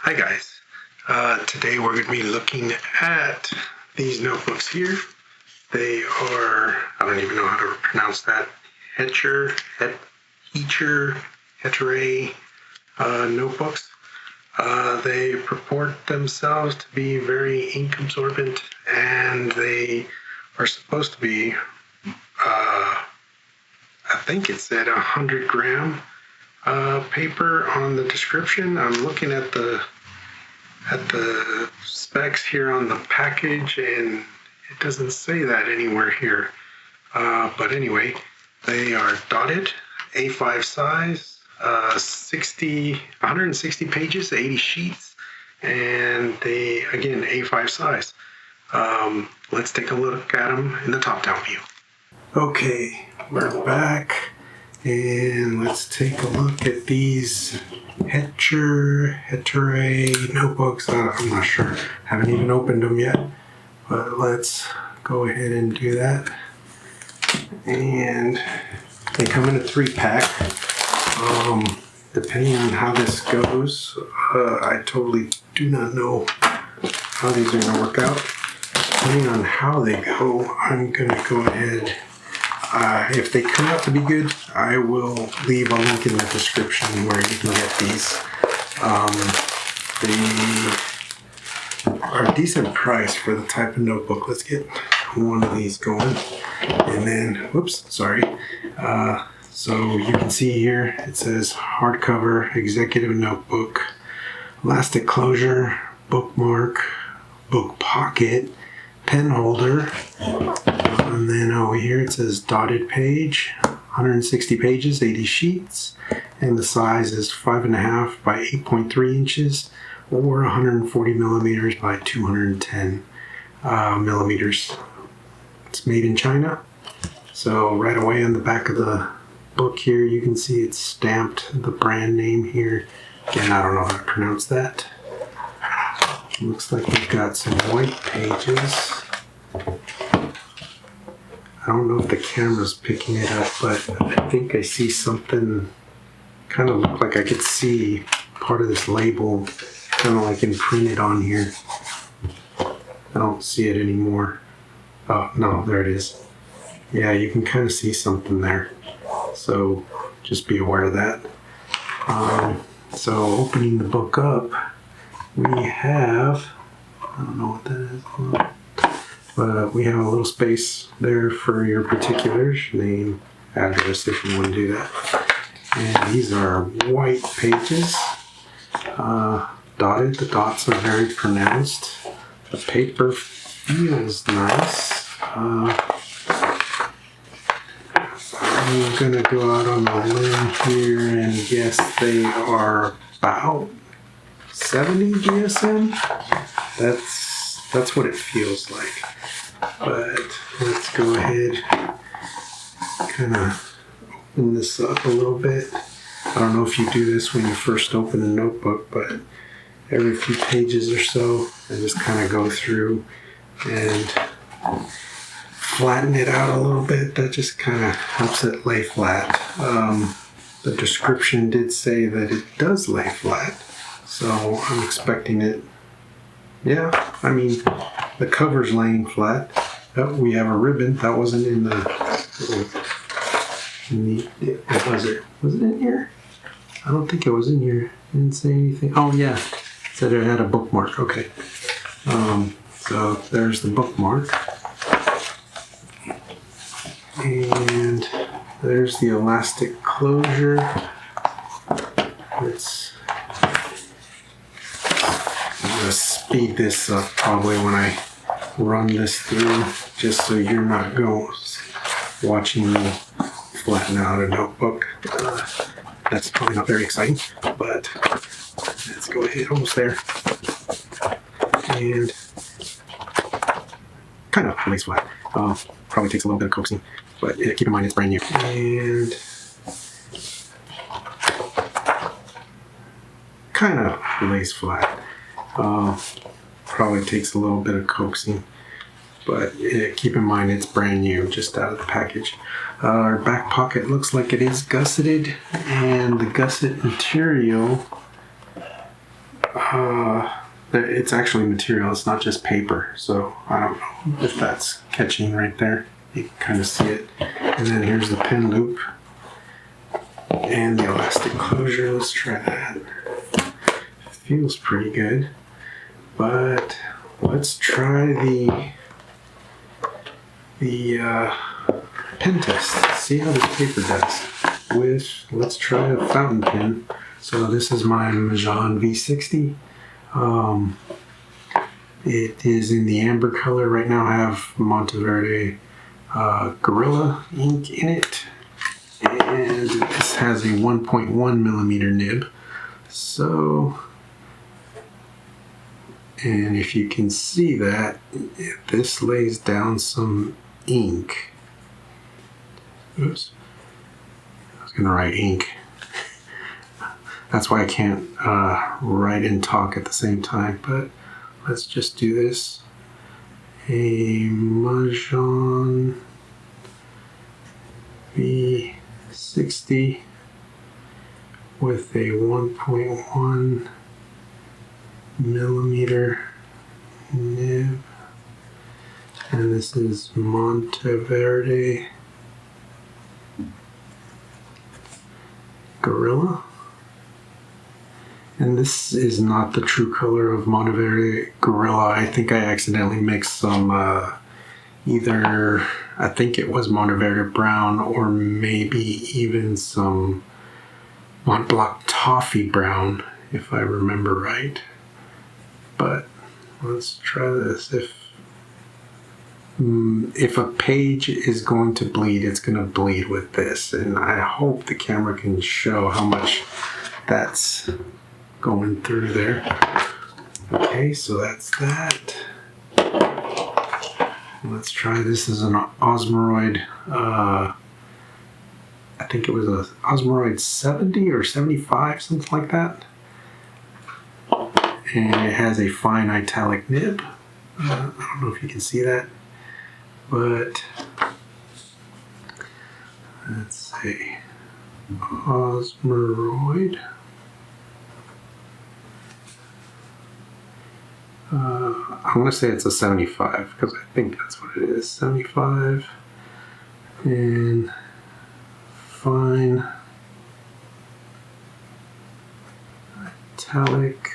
Hi guys, today we're going to be looking at these notebooks here. They are, I don't even know how to pronounce that, Heture A5 notebooks. They purport themselves to be very ink absorbent, and they are supposed to be, I think it said 100 gram paper on the description. I'm looking at the specs here on the package, and it doesn't say that anywhere here. But anyway, they are dotted, A5 size, 160 pages, 80 sheets, and they, again, A5 size. Let's take a look at them in the top-down view. Okay, we're back, and let's take a look at these Heture A notebooks. I'm not sure. Haven't even opened them yet, but let's go ahead and do that. And they come in a 3-pack. Depending on how this goes, I totally do not know how these are going to work out. Depending on how they go, I'm going to go ahead. If they turn out to be good, I will leave a link in the description where you can get these. They are a decent price for the type of notebook. Let's get one of these going. And then, whoops, sorry. So you can see here, it says hardcover, executive notebook, elastic closure, bookmark, book pocket, pen holder. And then over here it says dotted page, 160 pages, 80 sheets, and the size is 5.5 by 8.3 inches, or 140 millimeters by 210 millimeters. It's made in China. So right away on the back of the book here, you can see it's stamped the brand name here. Again, I don't know how to pronounce that. Looks like we've got some white pages. I don't know if the camera's picking it up, but I think I see something, kind of look like I could see part of this label kind of like imprinted on here. I don't see it anymore. Oh, no, there it is. Yeah, you can kind of see something there. So just be aware of that. So opening the book up, we have, I don't know what that is. But we have a little space there for your particulars, name, address, if you want to do that. And these are white pages, dotted. The dots are very pronounced. The paper feels nice. I'm going to go out on a limb here and guess they are about 70 GSM. That's what it feels like. But let's go ahead, kind of open this up a little bit. I don't know if you do this when you first open a notebook, but every few pages or so, I just kind of go through and flatten it out a little bit. That just kind of helps it lay flat. The description did say that it does lay flat, so I'm expecting it. Yeah, I mean, the cover's laying flat. Oh, we have a ribbon. That wasn't in the... What was it? Was it in here? I don't think it was in here. It didn't say anything. Oh, yeah. It said it had a bookmark. Okay. So there's the bookmark. And there's the elastic closure. Let's... I'm going to speed this up probably when I run this through, just so you're not watching me flatten out a notebook. That's probably not very exciting, but let's go ahead, almost there. And kind of lays flat. Probably takes a little bit of coaxing, but keep in mind it's brand new. And kind of lays flat. Probably takes a little bit of coaxing, but keep in mind it's brand new, just out of the package. Our back pocket looks like it is gusseted, and the gusset material It's actually material, it's not just paper, so I don't know if that's catching right there. You can kind of see it. And then here's the pen loop and the elastic closure. Let's try that. Feels pretty good, but let's try the pen test. See how this paper does. Let's try a fountain pen. So this is my Majan V60. It is in the amber color. Right now I have Monteverde Gorilla ink in it. And this has a 1.1 millimeter nib. So, and if you can see that, this lays down some ink. Oops. I was gonna write ink. That's why I can't write and talk at the same time, but let's just do this. A Majan V60 with a 1.1 millimeter nib, and this is Monteverde Gorilla. And this is not the true color of Monteverde Gorilla. I think I accidentally mixed some either, I think it was Monteverde Brown or maybe even some Mont Blanc Toffee Brown, if I remember right. But let's try this. If a page is going to bleed, it's going to bleed with this. And I hope the camera can show how much that's going through there. Okay, so that's that. Let's try this as an Osmoroid. I think it was a Osmoroid 70 or 75, something like that. And it has a fine italic nib. I don't know if you can see that, but let's say Osmoroid. I'm going to say it's a 75 because I think that's what it is. 75 and fine italic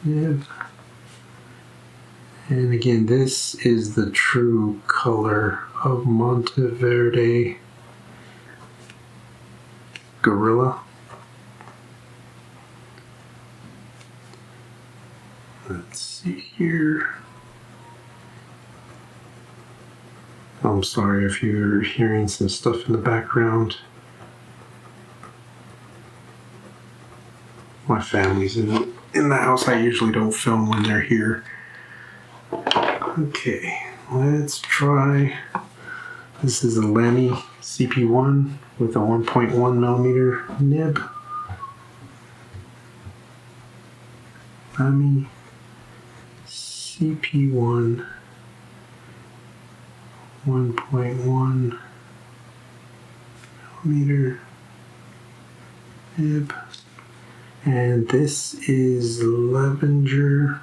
nib. And again, this is the true color of Monteverde Gorilla. Let's see here. I'm sorry if you're hearing some stuff in the background. My family's in the house. I usually don't film when they're here. Okay, let's try. This is a Lamy CP1 with a 1.1 millimeter nib. Lamy CP1 1.1 millimeter nib, and this is Lavender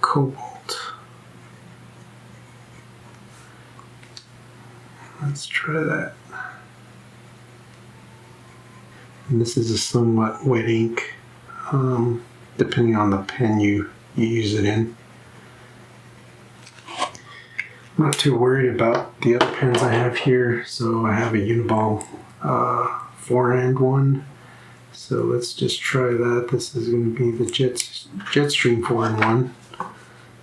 Cobalt. Let's try that. And this is a somewhat wet ink, depending on the pen you use it in. I'm not too worried about the other pens I have here. So I have a Uniball forehand one. So let's just try that. This is going to be the Jetstream 4-in-1.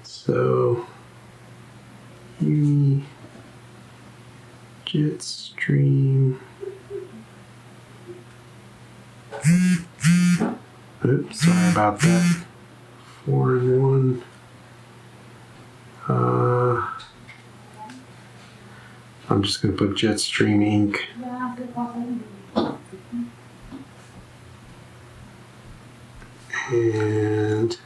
So Uni Jetstream. Oops, sorry about that. 4-in-1. I'm just going to put Jetstream ink. And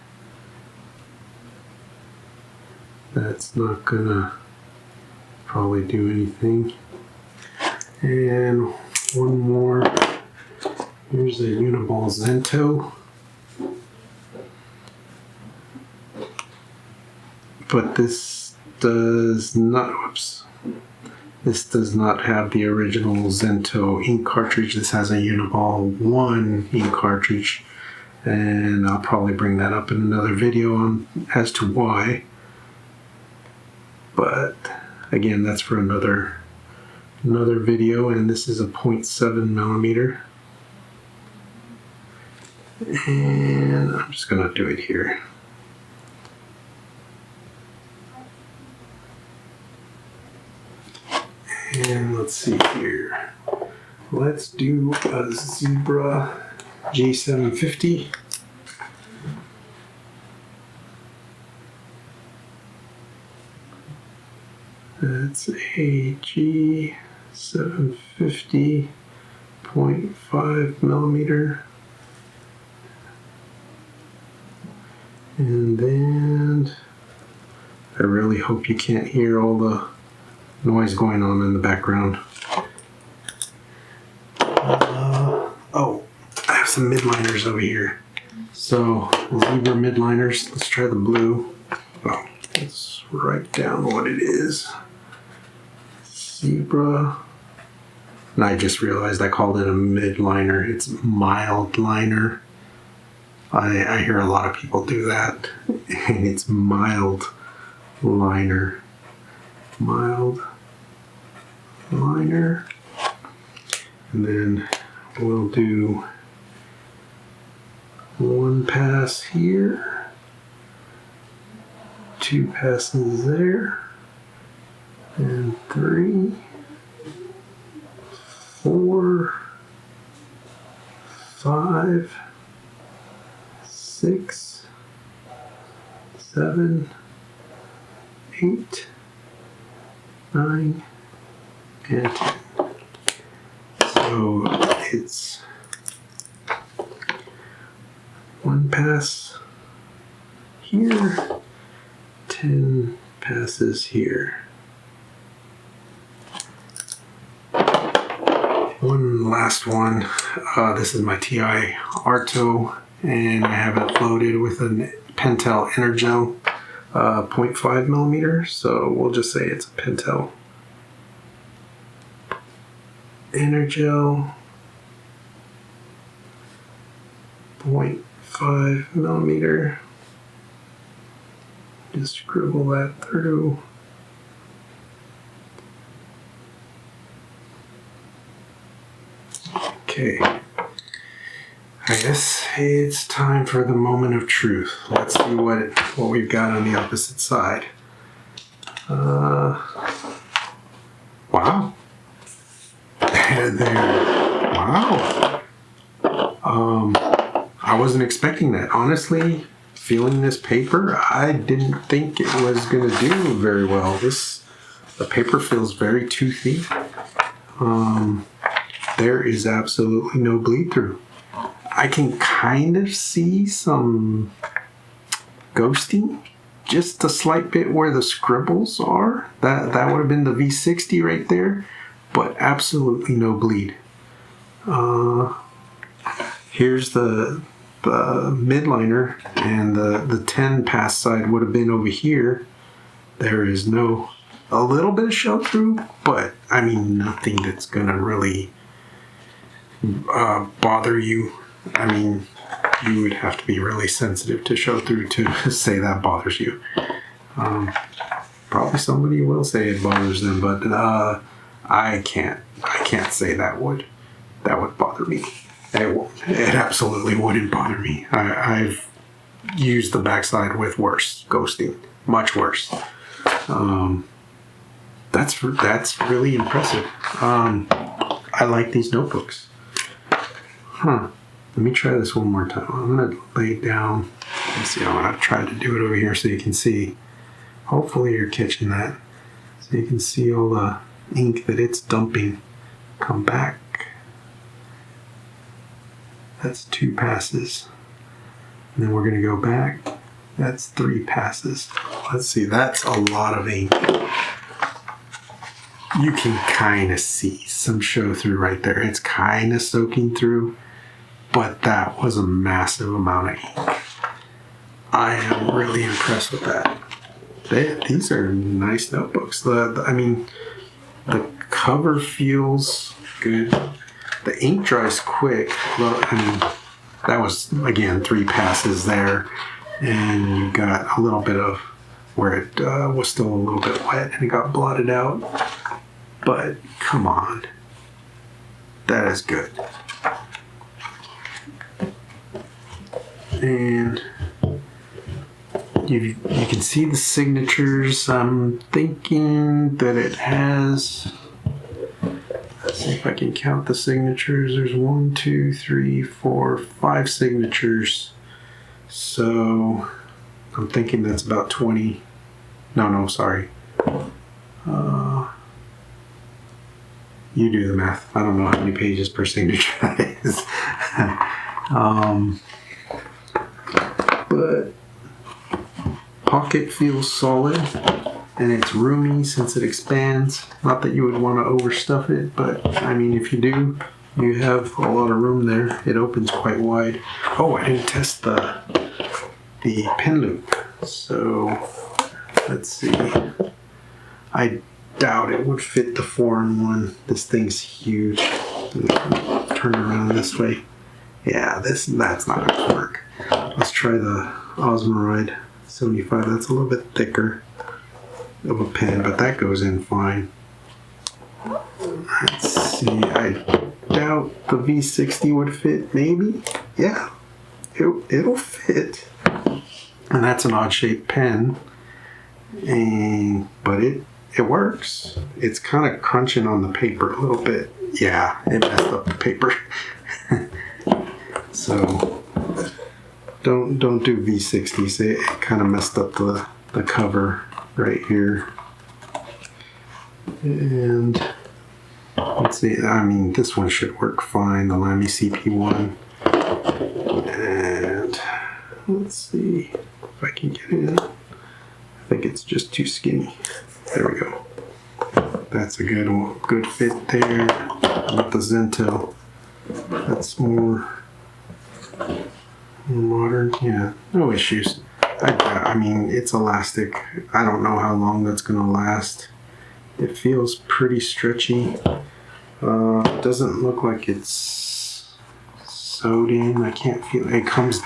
that's not going to probably do anything. And one more Here's a Uniball Zento. But this does not, whoops. This does not have the original Zento ink cartridge. This has a Uniball 1 ink cartridge. And I'll probably bring that up in another video on as to why. But again, that's for another video, and this is a 0.7 millimeter. And I'm just gonna do it here. And let's see here. Let's do a Zebra G750. That's a G750 0.5 millimeter. And then I really hope you can't hear all the noise going on in the background. Oh, I have some midliners over here. So, Zebra midliners. Let's try the blue. Oh, let's write down what it is. Zebra. And I just realized I called it a midliner. It's mild liner. I hear a lot of people do that. And it's mild liner. Mild liner. And then we'll do one pass here, two passes there, and 3, 4, 5, 6, 7, 8, 9, and 10. So it's one pass here, 10 passes here. One last one. This is my TI Arto, and I have it loaded with a Pentel Energel 0.5 millimeter. So we'll just say it's a Pentel Energel 0.5 millimeter. Just scribble that through. Okay, I guess it's time for the moment of truth. Let's see what we've got on the opposite side. Wow. There. Wow. I wasn't expecting that. Honestly, feeling this paper, I didn't think it was going to do very well. The paper feels very toothy. There is absolutely no bleed through. I can kind of see some ghosting, just a slight bit where the scribbles are. That would have been the V60 right there, but absolutely no bleed. Here's the midliner, and the 10 pass side would have been over here. There is a little bit of show through, but I mean nothing that's gonna really bother you. I mean, you would have to be really sensitive to show through to say that bothers you. Probably somebody will say it bothers them, but I can't say that would bother me. It absolutely wouldn't bother me. I've used the backside with worse ghosting, much worse. That's really impressive. I like these notebooks. Let me try this one more time. I'm gonna lay it down. Let's see. I'm gonna try to do it over here so you can see. Hopefully you're catching that, so you can see all the ink that it's dumping. Come back. That's 2 passes. And then we're gonna go back. That's 3 passes. Let's see. That's a lot of ink. You can kind of see some show through right there. It's kind of soaking through. but that was a massive amount of ink. I am really impressed with that. These are nice notebooks. I mean, the cover feels good. The ink dries quick. Well, I mean, that was, again, 3 passes there. And you got a little bit of where it was still a little bit wet and it got blotted out. But come on. That is good. And you can see the signatures. I'm thinking that it has, let's see if I can count the signatures. There's 1, 2, 3, 4, 5 signatures. So I'm thinking that's about 20. No, sorry. You do the math. I don't know how many pages per signature that is. But pocket feels solid and it's roomy since it expands. Not that you would want to overstuff it, but I mean, if you do, you have a lot of room there. It opens quite wide. Oh, I didn't test the pen loop. So let's see. I doubt it would fit the 4-in-1. This thing's huge. Turn around this way. Yeah, that's not gonna work. Let's try the Osmoroid 75. That's a little bit thicker of a pen, but that goes in fine. Let's see. I doubt the V60 would fit. Maybe. Yeah, it'll fit. And that's an odd-shaped pen. But it works. It's kind of crunching on the paper a little bit. Yeah, it messed up the paper. So don't do V60s. It kind of messed up the cover right here. And let's see. I mean, this one should work fine. The Lamy CP1. And let's see if I can get it in. I think it's just too skinny. There we go. That's a good fit there. With the Zentel, that's more modern. Yeah, no issues. I mean, it's elastic. I don't know how long that's gonna last. It feels pretty stretchy. Doesn't look like it's sewed in. I can't feel it. Comes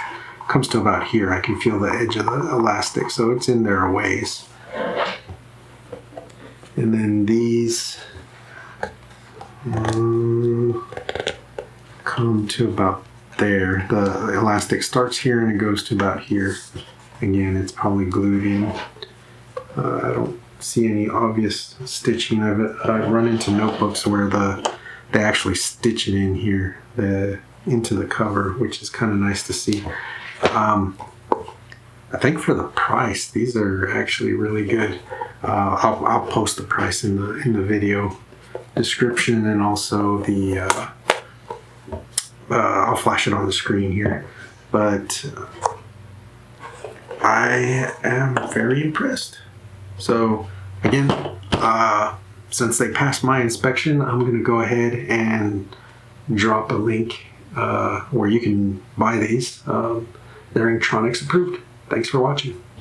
to about here. I can feel the edge of the elastic, so it's in there a ways. And then these come to about there. The elastic starts here and it goes to about here. Again, it's probably glued in. I don't see any obvious stitching. I've run into notebooks where they actually stitch it in here, into the cover, which is kind of nice to see. I think for the price, these are actually really good. I'll post the price in the video description, and also I'll flash it on the screen here. But I am very impressed. So again, since they passed my inspection, I'm going to go ahead and drop a link where you can buy these. They're Inktronics approved. Thanks for watching.